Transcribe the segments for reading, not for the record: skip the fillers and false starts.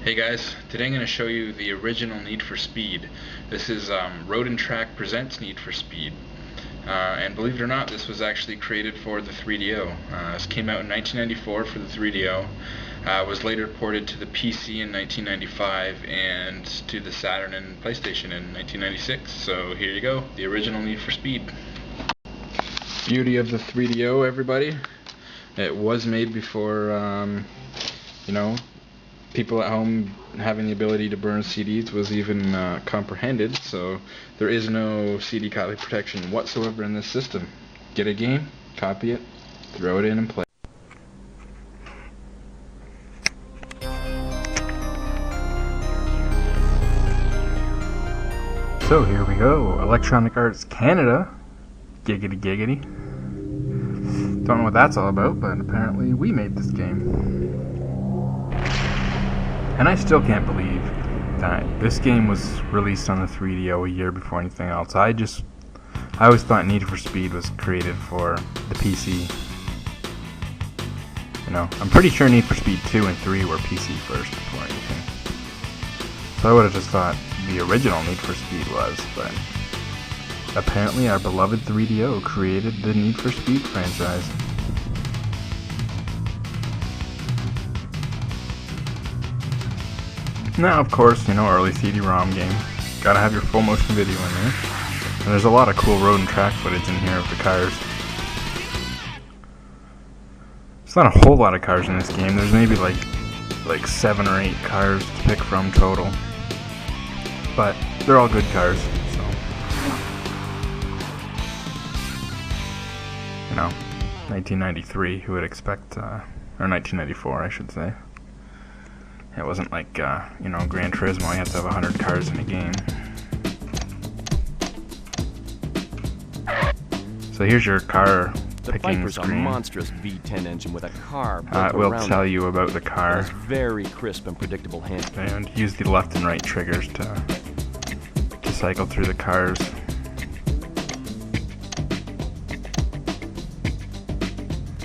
Hey guys, today I'm going to show you the original Need for Speed. This is Road and Track presents Need for Speed. And believe it or not, this was actually created for the 3DO. This came out in 1994 for the 3DO. Was later ported to the PC in 1995 and to the Saturn and PlayStation in 1996. So here you go, the original Need for Speed. Beauty of the 3DO, everybody. It was made before, people at home having the ability to burn CDs was even comprehended, so there is no CD copy protection whatsoever in this system. Get a game, copy it, throw it in and play. So here we go, Electronic Arts Canada, giggity giggity. Don't know what that's all about, but apparently we made this game. And I still can't believe that this game was released on the 3DO a year before anything else. I always thought Need for Speed was created for the PC. I'm pretty sure Need for Speed 2 and 3 were PC first before anything. So I would have just thought the original Need for Speed was, but apparently our beloved 3DO created the Need for Speed franchise. Now, of course, early CD-ROM game. Gotta have your full motion video in there. And there's a lot of cool road and track footage in here of the cars. There's not a whole lot of cars in this game. There's maybe like 7 or 8 cars to pick from total. But they're all good cars, so. 1993, who would expect, or 1994, I should say. It wasn't like, Gran Turismo, you have to have 100 cars in a game. So here's your car picking screen. A monstrous V10 engine with a car It will tell you about the car. It's very crisp and predictable handling. And use the left and right triggers to cycle through the cars.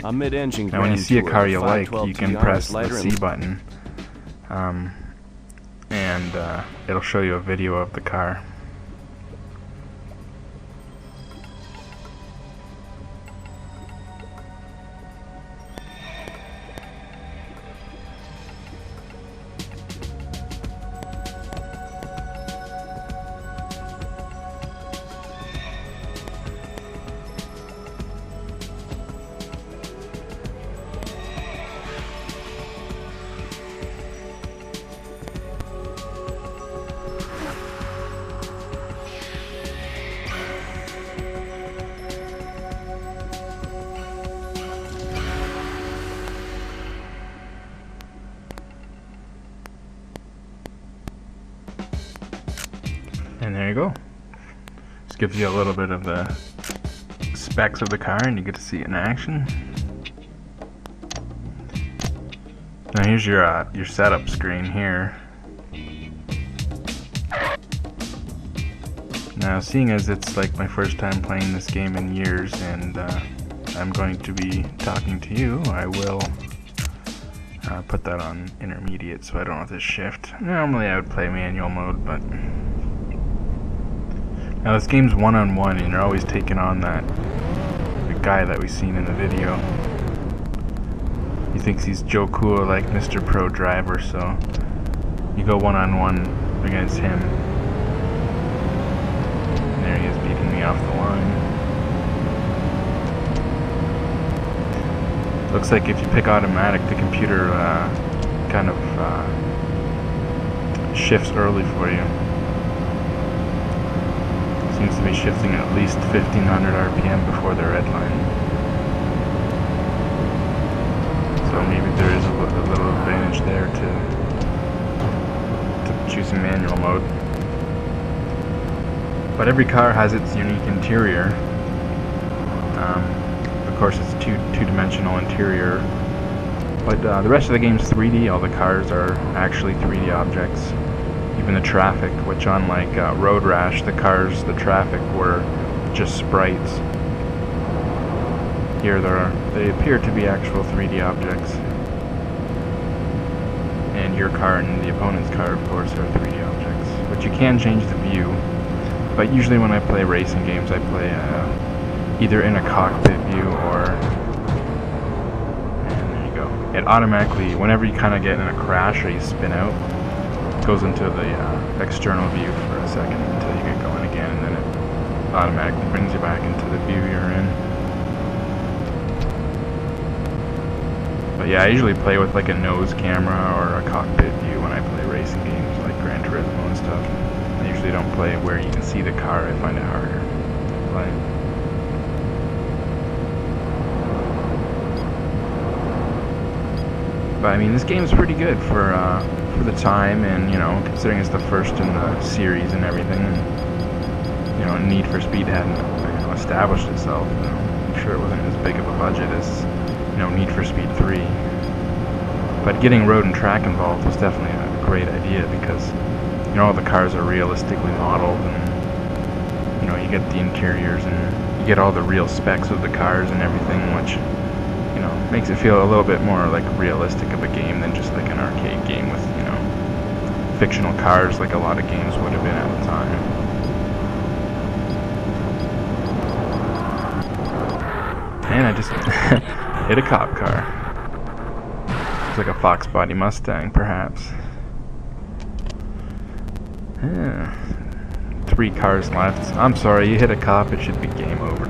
A mid-engine. Now when you see a car you like, you can press the C button. And it'll show you a video of the car. And there you go. Just gives you a little bit of the specs of the car, and you get to see it in action. Now here's your setup screen here. Now, seeing as it's like my first time playing this game in years, and I'm going to be talking to you, I will put that on intermediate so I don't have to shift. Normally I would play manual mode, but now this game's one-on-one, and you're always taking on the guy that we've seen in the video. He thinks he's Joe Cool, like Mr. Pro Driver, so you go one-on-one against him. And there he is, beating me off the line. Looks like if you pick automatic, the computer kind of shifts early for you. Seems to be shifting at least 1500 RPM before the red line. So maybe there is a little advantage there to choosing manual mode. But every car has its unique interior. Of course, it's two-dimensional interior. But the rest of the game's 3D. All the cars are actually 3D objects. Even the traffic, which unlike Road Rash, the traffic were just sprites. Here they appear to be actual 3D objects. And your car and the opponent's car, of course, are 3D objects. But you can change the view. But usually when I play racing games, I play either in a cockpit view or... And there you go. It automatically, whenever you kind of get in a crash or you spin out, it goes into the external view for a second until you get going again, and then it automatically brings you back into the view you're in. But yeah, I usually play with like a nose camera or a cockpit view when I play racing games like Gran Turismo and stuff. I usually don't play where you can see the car. I find it harder to play. But I mean, this game's pretty good for the time, and you know, considering it's the first in the series and everything. And, you know, Need for Speed hadn't established itself. You know, I'm sure it wasn't as big of a budget as, you know, Need for Speed 3. But getting Road and Track involved was definitely a great idea because, you know, all the cars are realistically modeled, and you know, you get the interiors and you get all the real specs of the cars and everything, which, you know, makes it feel a little bit more like realistic of a game than just like an arcade game with, you know, fictional cars like a lot of games would have been at the time. And I just hit a cop car. It's like a Fox Body Mustang, perhaps. Yeah. 3 cars left. I'm sorry, you hit a cop, it should be game over.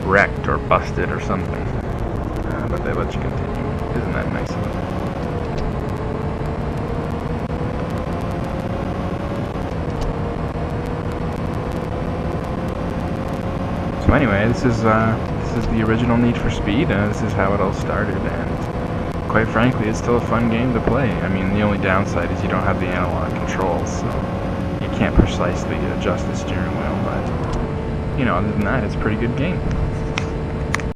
Wrecked or busted or something. But they let you continue. Isn't that nice of them? So anyway, this is the original Need for Speed. This is how it all started, and quite frankly, it's still a fun game to play. I mean, the only downside is you don't have the analog controls, so you can't precisely adjust the steering wheel, but, you know, other than that, it's a pretty good game.